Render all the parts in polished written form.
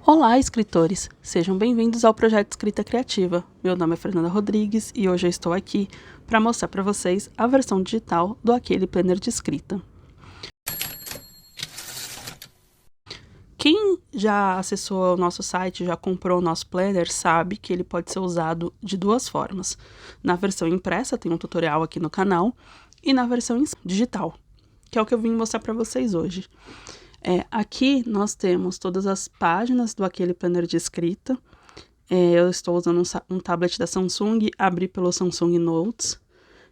Olá, escritores! Sejam bem-vindos ao projeto Escrita Criativa. Meu nome é Fernanda Rodrigues e hoje eu estou aqui para mostrar para vocês a versão digital do Aquele Planner de Escrita. Quem já acessou o nosso site, já comprou o nosso planner, sabe que ele pode ser usado de duas formas. Na versão impressa, tem um tutorial aqui no canal, e na versão digital, que é o que eu vim mostrar para vocês hoje. Aqui nós temos todas as páginas do Aquele Planner de Escrita. Eu estou usando um tablet da Samsung, abri pelo Samsung Notes.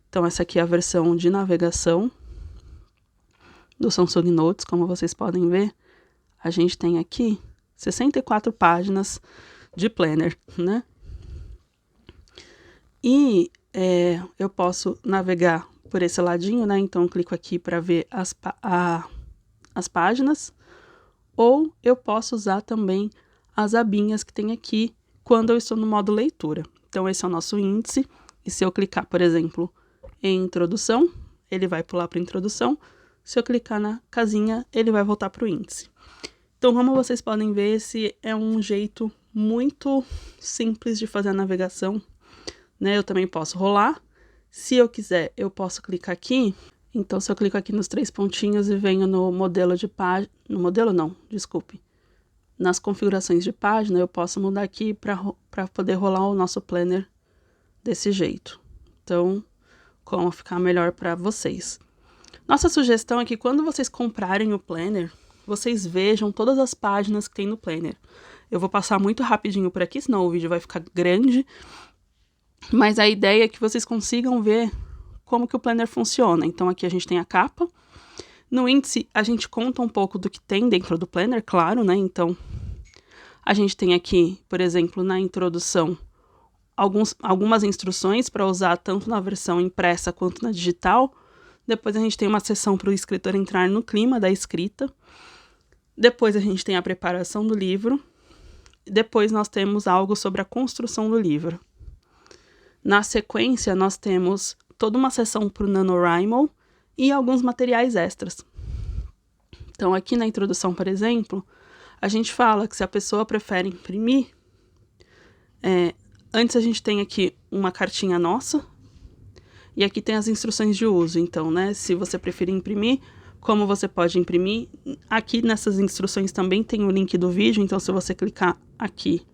Então essa aqui é a versão de navegação do Samsung Notes, como vocês podem ver. A gente tem aqui 64 páginas de planner, né? E eu posso navegar por esse ladinho, né? Então eu clico aqui para ver as páginas, ou eu posso usar também as abinhas que tem aqui quando eu estou no modo leitura. Então esse é o nosso índice, e se eu clicar, por exemplo, em introdução, ele vai pular para introdução. Se eu clicar na casinha, ele vai voltar para o índice. Então, como vocês podem ver, esse é um jeito muito simples de fazer a navegação, né? Eu também posso rolar. Se eu quiser, eu posso clicar aqui. Então, se eu clico aqui nos 3 pontinhos e venho no modelo de página... No modelo não, desculpe. Nas configurações de página, eu posso mudar aqui para poder rolar o nosso planner desse jeito. Então, como ficar melhor para vocês. Nossa sugestão é que quando vocês comprarem o planner, vocês vejam todas as páginas que tem no planner. Eu vou passar muito rapidinho por aqui, senão o vídeo vai ficar grande. Mas a ideia é que vocês consigam ver como que o planner funciona. Então aqui a gente tem a capa. No índice a gente conta um pouco do que tem dentro do planner, claro, né? Então a gente tem aqui, por exemplo, na introdução, algumas instruções para usar tanto na versão impressa quanto na digital. Depois a gente tem uma seção para o escritor entrar no clima da escrita. Depois a gente tem a preparação do livro. Depois nós temos algo sobre a construção do livro. Na sequência, nós temos toda uma seção para o NaNoWriMo e alguns materiais extras. Então, aqui na introdução, por exemplo, a gente fala que se a pessoa prefere imprimir, antes a gente tem aqui uma cartinha nossa, e aqui tem as instruções de uso. Então, né, se você preferir imprimir, como você pode imprimir. Aqui nessas instruções também tem o link do vídeo, então se você clicar aqui,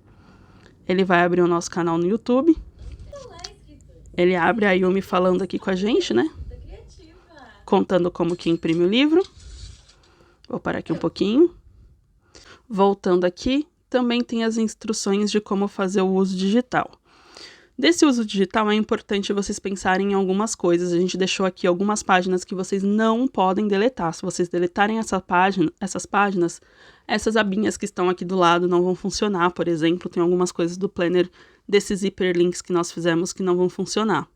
ele vai abrir o nosso canal no YouTube. Ele abre a Yumi falando aqui com a gente, né? Contando como que imprime o livro. Vou parar aqui um pouquinho. Voltando aqui, também tem as instruções de como fazer o uso digital. Desse uso digital é importante vocês pensarem em algumas coisas. A gente deixou aqui algumas páginas que vocês não podem deletar. Se vocês deletarem essas páginas, essas abinhas que estão aqui do lado não vão funcionar. Por exemplo, tem algumas coisas do planner desses hiperlinks que nós fizemos que não vão funcionar.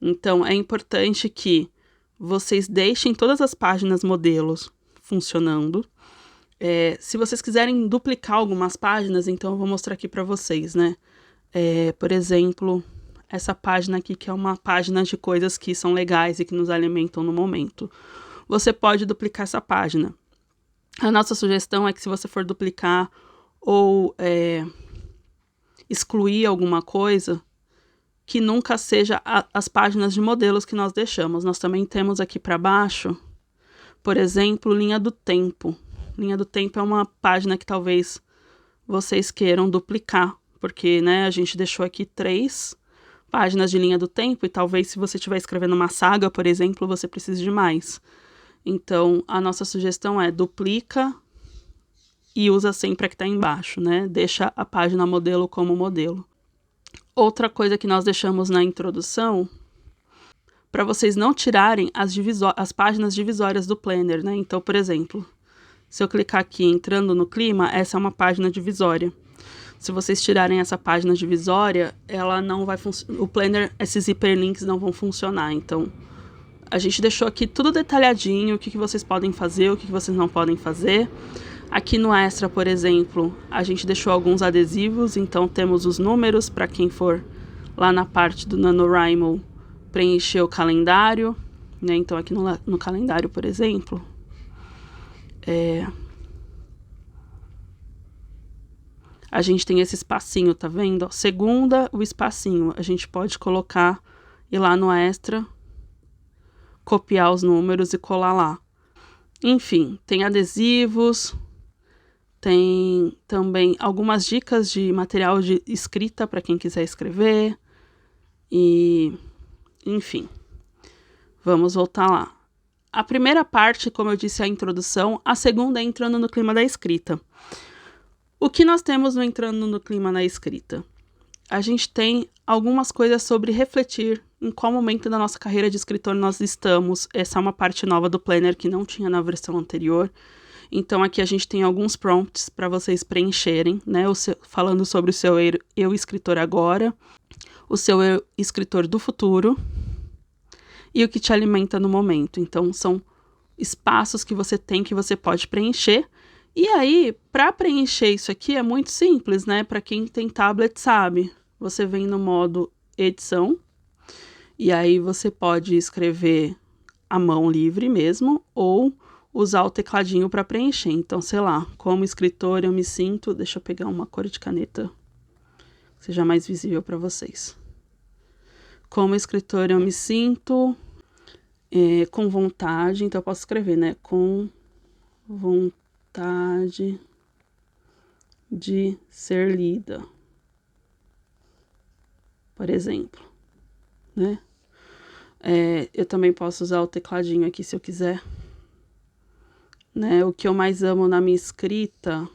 Então, é importante que vocês deixem todas as páginas modelos funcionando. Se vocês quiserem duplicar algumas páginas, então eu vou mostrar aqui para vocês, né? Por exemplo, essa página aqui, que é uma página de coisas que são legais e que nos alimentam no momento. Você pode duplicar essa página. A nossa sugestão é que se você for duplicar ou excluir alguma coisa, que nunca seja as páginas de modelos que nós deixamos. Nós também temos aqui para baixo, por exemplo, linha do tempo. Linha do tempo é uma página que talvez vocês queiram duplicar, porque, né, a gente deixou aqui 3 páginas de linha do tempo e talvez se você estiver escrevendo uma saga, por exemplo, você precise de mais. Então, a nossa sugestão é duplica e usa sempre a que está embaixo, né? Deixa a página modelo como modelo. Outra coisa que nós deixamos na introdução, para vocês não tirarem as páginas divisórias do planner, né? Então, por exemplo, se eu clicar aqui entrando no clima, essa é uma página divisória. Se vocês tirarem essa página divisória, ela não vai funcionar. O planner, esses hiperlinks não vão funcionar. Então, a gente deixou aqui tudo detalhadinho, o que vocês podem fazer, o que vocês não podem fazer. Aqui no extra, por exemplo, a gente deixou alguns adesivos. Então, temos os números para quem for lá na parte do NaNoWriMo preencher o calendário, né? Então, aqui no calendário, por exemplo, a gente tem esse espacinho, tá vendo? Ó, segunda, o espacinho. A gente pode colocar, ir lá no extra, copiar os números e colar lá. Enfim, tem adesivos, tem também algumas dicas de material de escrita para quem quiser escrever. E, enfim, vamos voltar lá. A primeira parte, como eu disse, é a introdução. A segunda é entrando no clima da escrita. O que nós temos no entrando no clima da escrita? A gente tem algumas coisas sobre refletir em qual momento da nossa carreira de escritor nós estamos. Essa é uma parte nova do Planner que não tinha na versão anterior. Então aqui a gente tem alguns prompts para vocês preencherem, né? Falando sobre o seu eu escritor agora, o seu eu escritor do futuro e o que te alimenta no momento. Então são espaços que você tem que você pode preencher. E aí, para preencher isso aqui é muito simples, né? Para quem tem tablet sabe. Você vem no modo edição e aí você pode escrever à mão livre mesmo ou usar o tecladinho para preencher. Então, sei lá, como escritor eu me sinto... Deixa eu pegar uma cor de caneta que seja mais visível para vocês. Como escritor eu me sinto com vontade, então eu posso escrever, né? Com vontade de ser lida, por exemplo, né? Eu também posso usar o tecladinho aqui se eu quiser, né? O que eu mais amo na minha escrita,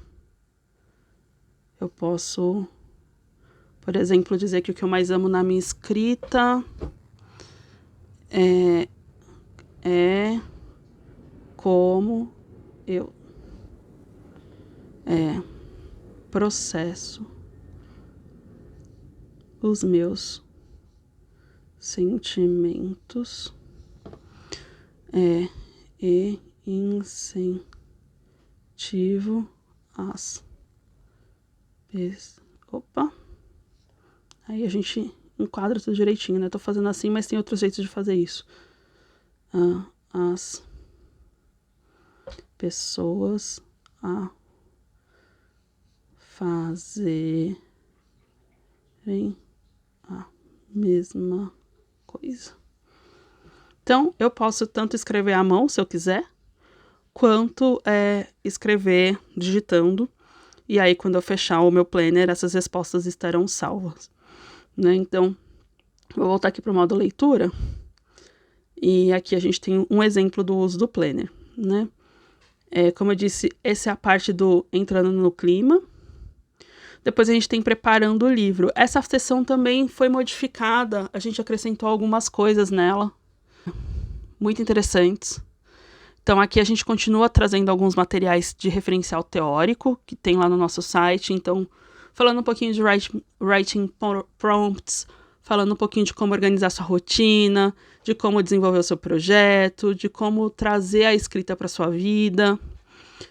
eu posso, por exemplo, dizer que o que eu mais amo na minha escrita é como eu processo os meus sentimentos e incentivo as opa, aí a gente enquadra tudo direitinho, né? Tô fazendo assim, mas tem outros jeitos de fazer isso. As pessoas a fazerem a mesma coisa. Então, eu posso tanto escrever à mão, se eu quiser, quanto escrever digitando. E aí, quando eu fechar o meu planner, essas respostas estarão salvas, né? Então, vou voltar aqui para o modo leitura. E aqui a gente tem um exemplo do uso do planner, né? Como eu disse, essa é a parte do entrando no clima. Depois a gente tem preparando o livro. Essa sessão também foi modificada, a gente acrescentou algumas coisas nela, muito interessantes. Então aqui a gente continua trazendo alguns materiais de referencial teórico, que tem lá no nosso site. Então, falando um pouquinho de writing prompts, falando um pouquinho de como organizar sua rotina, de como desenvolver o seu projeto, de como trazer a escrita para sua vida,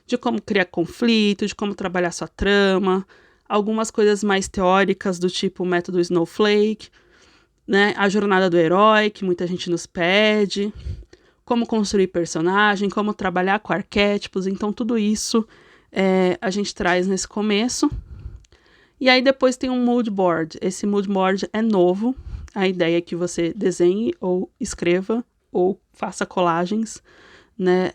de como criar conflito, de como trabalhar sua trama, algumas coisas mais teóricas do tipo o método Snowflake, né? A jornada do herói, que muita gente nos pede, como construir personagem, como trabalhar com arquétipos. Então, tudo isso a gente traz nesse começo. E aí, depois tem um mood board. Esse mood board é novo. A ideia é que você desenhe ou escreva ou faça colagens, né,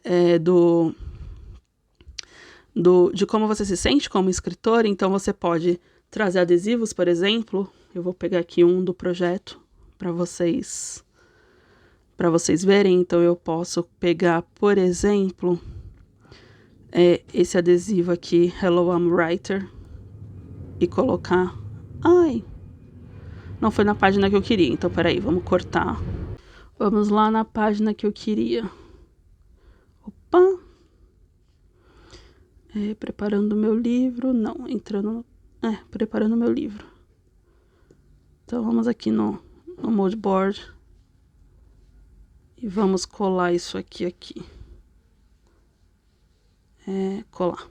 de como você se sente como escritor. Então, você pode trazer adesivos, por exemplo. Eu vou pegar aqui um do projeto para vocês verem. Então, eu posso pegar, por exemplo, esse adesivo aqui, Hello, I'm Writer, e colocar... Ai, não foi na página que eu queria, então peraí, vamos cortar. Vamos lá na página que eu queria. Opa! Preparando meu livro, não, entrando... preparando meu livro. Então, vamos aqui no mood board. E vamos colar isso aqui. Colar.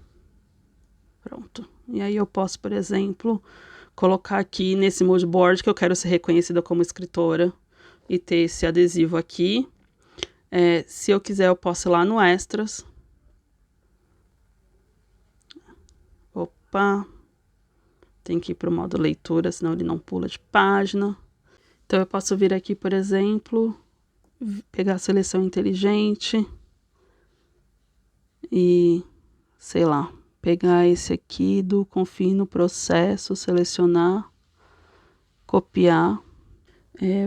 Pronto. E aí eu posso, por exemplo, colocar aqui nesse mood board que eu quero ser reconhecida como escritora e ter esse adesivo aqui. Se eu quiser, eu posso ir lá no Extras. Opa! Tem que ir para o modo leitura, senão ele não pula de página. Então, eu posso vir aqui, por exemplo, pegar a seleção inteligente e, sei lá, pegar esse aqui do confie no processo, selecionar, copiar,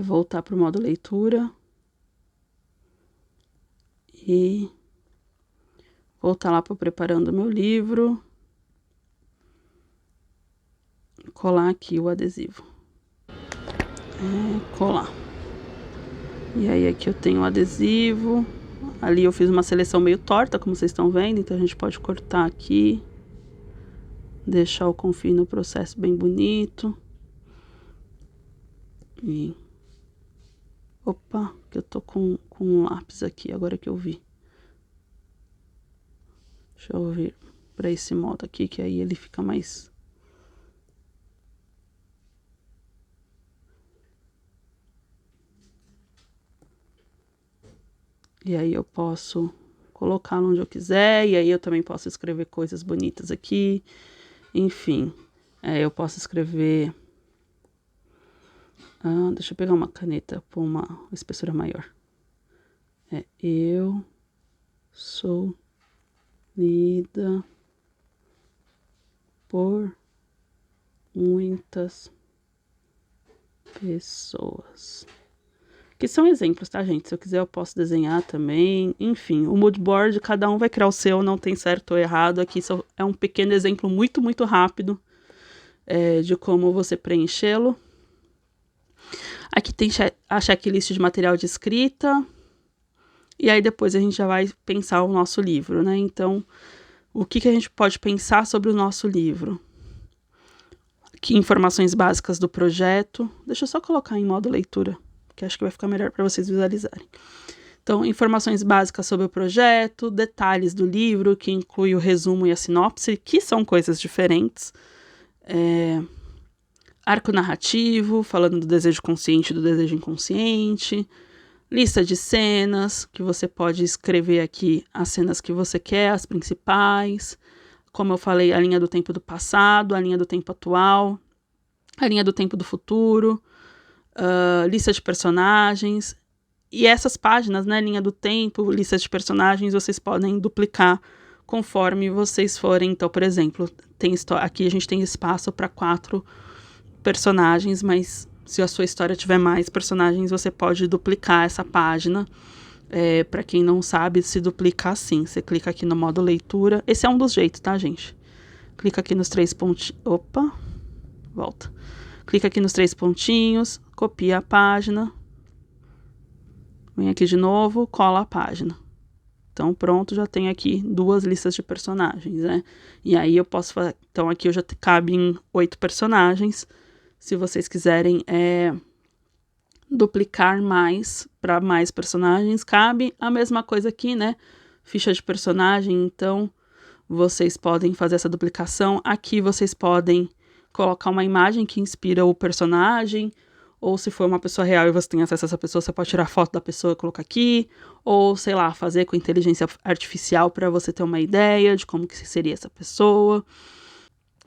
voltar para o modo leitura e voltar lá para preparando meu livro, colar aqui o adesivo. Colar. E aí aqui eu tenho o adesivo. Ali eu fiz uma seleção meio torta, como vocês estão vendo, então a gente pode cortar aqui, deixar o confie no processo bem bonito. E opa, que eu tô com um lápis aqui, agora que eu vi. Deixa eu vir para esse modo aqui, que aí ele fica mais... E aí eu posso colocar onde eu quiser, e aí eu também posso escrever coisas bonitas aqui. Enfim, eu posso escrever... deixa eu pegar uma caneta com uma espessura maior. Eu sou lida por muitas pessoas. Que são exemplos, tá, gente? Se eu quiser, eu posso desenhar também. Enfim, o mood board, cada um vai criar o seu, não tem certo ou errado. Aqui só é um pequeno exemplo muito, muito rápido de como você preenchê-lo. Aqui tem a checklist de material de escrita. E aí depois a gente já vai pensar o nosso livro, né? Então, o que a gente pode pensar sobre o nosso livro? Aqui, informações básicas do projeto. Deixa eu só colocar em modo leitura, que acho que vai ficar melhor para vocês visualizarem. Então, informações básicas sobre o projeto, detalhes do livro, que inclui o resumo e a sinopse, que são coisas diferentes. Arco narrativo, falando do desejo consciente e do desejo inconsciente. Lista de cenas, que você pode escrever aqui as cenas que você quer, as principais. Como eu falei, a linha do tempo do passado, a linha do tempo atual, a linha do tempo do futuro, lista de personagens. E essas páginas, né, linha do tempo, lista de personagens, vocês podem duplicar conforme vocês forem. Então, por exemplo, aqui a gente tem espaço para 4 personagens, mas se a sua história tiver mais personagens, você pode duplicar essa página. Para quem não sabe, se duplica assim. Você clica aqui no modo leitura. Esse é um dos jeitos, tá, gente? Clica aqui nos 3 pontinhos. Opa! Volta. Clica aqui nos 3 pontinhos, copia a página. Vem aqui de novo, cola a página. Então, pronto, já tenho aqui 2 listas de personagens, né? E aí eu posso fazer... Então, aqui eu já cabe em 8 personagens. Se vocês quiserem duplicar mais para mais personagens, cabe a mesma coisa aqui, né? Ficha de personagem, então vocês podem fazer essa duplicação. Aqui vocês podem colocar uma imagem que inspira o personagem, ou se for uma pessoa real e você tem acesso a essa pessoa, você pode tirar foto da pessoa e colocar aqui, ou sei lá, fazer com inteligência artificial para você ter uma ideia de como que seria essa pessoa.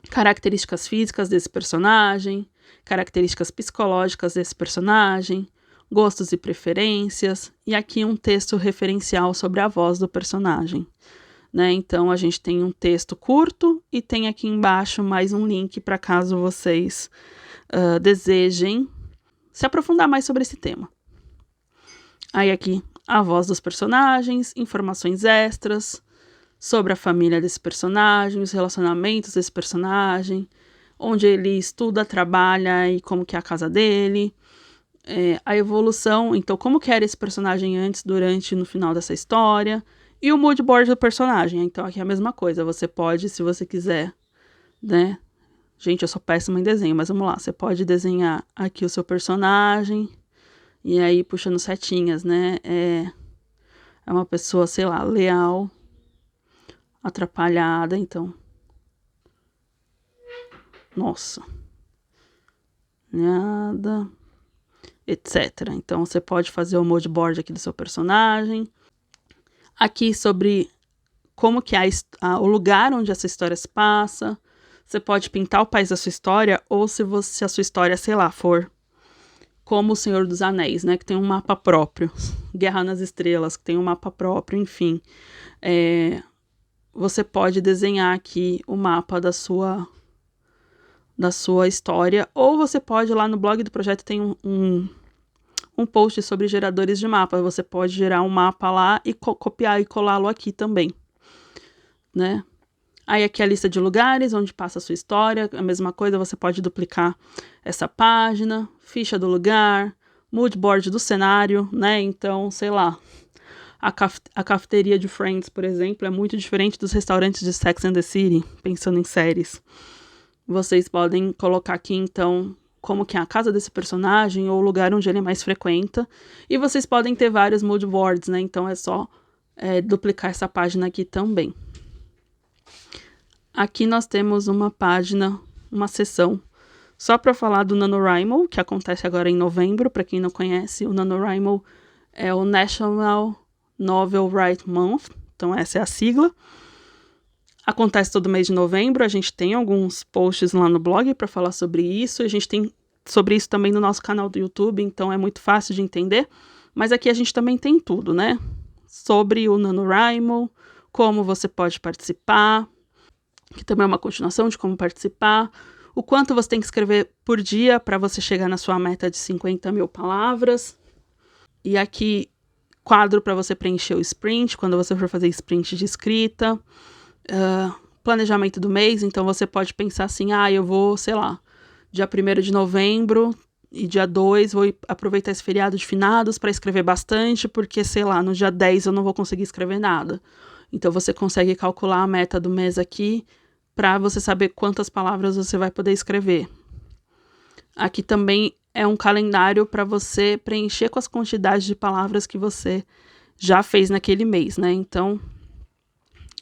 Características físicas desse personagem, características psicológicas desse personagem, gostos e preferências, e aqui um texto referencial sobre a voz do personagem, né? Então, a gente tem um texto curto e tem aqui embaixo mais um link para caso vocês desejem se aprofundar mais sobre esse tema. Aí aqui, a voz dos personagens, informações extras sobre a família desse personagem, os relacionamentos desse personagem, onde ele estuda, trabalha e como que é a casa dele, a evolução, então como que era esse personagem antes, durante e no final dessa história, e o mood board do personagem. Então aqui é a mesma coisa, você pode, se você quiser, né? Gente, eu sou péssima em desenho, mas vamos lá, você pode desenhar aqui o seu personagem, e aí puxando setinhas, né? É uma pessoa, sei lá, leal, atrapalhada, então. Nossa. Nada. Etc. Então, você pode fazer o mood board aqui do seu personagem. Aqui sobre como que é o lugar onde essa história se passa. Você pode pintar o país da sua história, ou se a sua história, sei lá, for como o Senhor dos Anéis, né, que tem um mapa próprio. Guerra nas Estrelas, que tem um mapa próprio, enfim. Você pode desenhar aqui o mapa da sua história, ou você pode, lá no blog do projeto tem um post sobre geradores de mapa. Você pode gerar um mapa lá e copiar e colá-lo aqui também, né? Aí aqui a lista de lugares onde passa a sua história, a mesma coisa, você pode duplicar essa página, ficha do lugar, mood board do cenário, né? Então, sei lá, a cafeteria de Friends, por exemplo, é muito diferente dos restaurantes de Sex and the City, pensando em séries. Vocês podem colocar aqui, então, como que é a casa desse personagem ou o lugar onde ele mais frequenta. E vocês podem ter vários mood boards, né? Então é só duplicar essa página aqui também. Aqui nós temos uma página, uma seção, só para falar do NaNoWriMo, que acontece agora em novembro. Para quem não conhece, o NaNoWriMo é o National Novel Write Month, então essa é a sigla. Acontece todo mês de novembro, a gente tem alguns posts lá no blog para falar sobre isso, a gente tem sobre isso também no nosso canal do YouTube, então é muito fácil de entender. Mas aqui a gente também tem tudo, né? Sobre o NaNoWriMo, como você pode participar, que também é uma continuação de como participar, o quanto você tem que escrever por dia para você chegar na sua meta de 50 mil palavras. E aqui, quadro para você preencher o sprint, quando você for fazer sprint de escrita. Planejamento do mês, então você pode pensar assim, eu vou, sei lá, dia 1º de novembro e dia 2 vou aproveitar esse feriado de finados para escrever bastante, porque, sei lá, no dia 10 eu não vou conseguir escrever nada. Então você consegue calcular a meta do mês aqui para você saber quantas palavras você vai poder escrever. Aqui também é um calendário para você preencher com as quantidades de palavras que você já fez naquele mês, né? Então,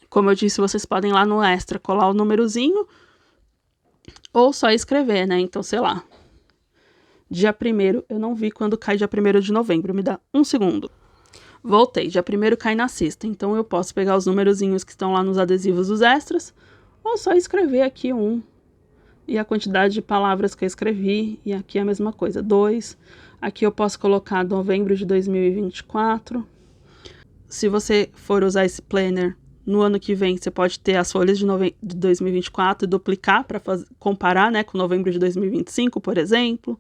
como eu disse, vocês podem ir lá no extra colar o númerozinho ou só escrever, né? Então, sei lá, dia 1º, eu não vi quando cai dia 1º de novembro, me dá um segundo. Voltei, dia 1º cai na sexta, então eu posso pegar os numerozinhos que estão lá nos adesivos dos extras ou só escrever aqui e a quantidade de palavras que eu escrevi, e aqui é a mesma coisa, 2. Aqui eu posso colocar novembro de 2024. Se você for usar esse planner no ano que vem, você pode ter as folhas de 2024 e duplicar para comparar, né, com novembro de 2025, por exemplo.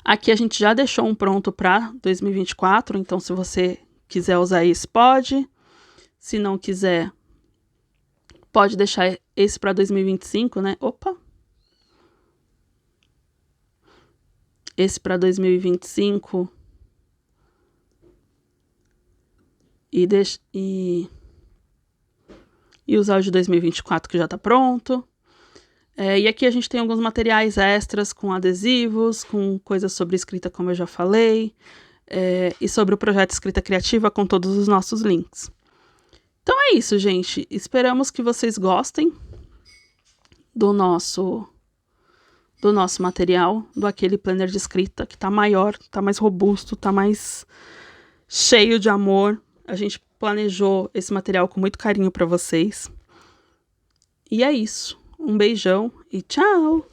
Aqui a gente já deixou um pronto para 2024, então se você quiser usar esse, pode. Se não quiser, pode deixar esse para 2025, né? Esse para 2025 e usar o de 2024 que já está pronto. E aqui a gente tem alguns materiais extras com adesivos, com coisas sobre escrita, como eu já falei, e sobre o projeto Escrita Criativa com todos os nossos links. Então é isso, gente. Esperamos que vocês gostem do nosso material, do aquele planner de escrita que tá maior, tá mais robusto, tá mais cheio de amor. A gente planejou esse material com muito carinho para vocês. E é isso. Um beijão e tchau!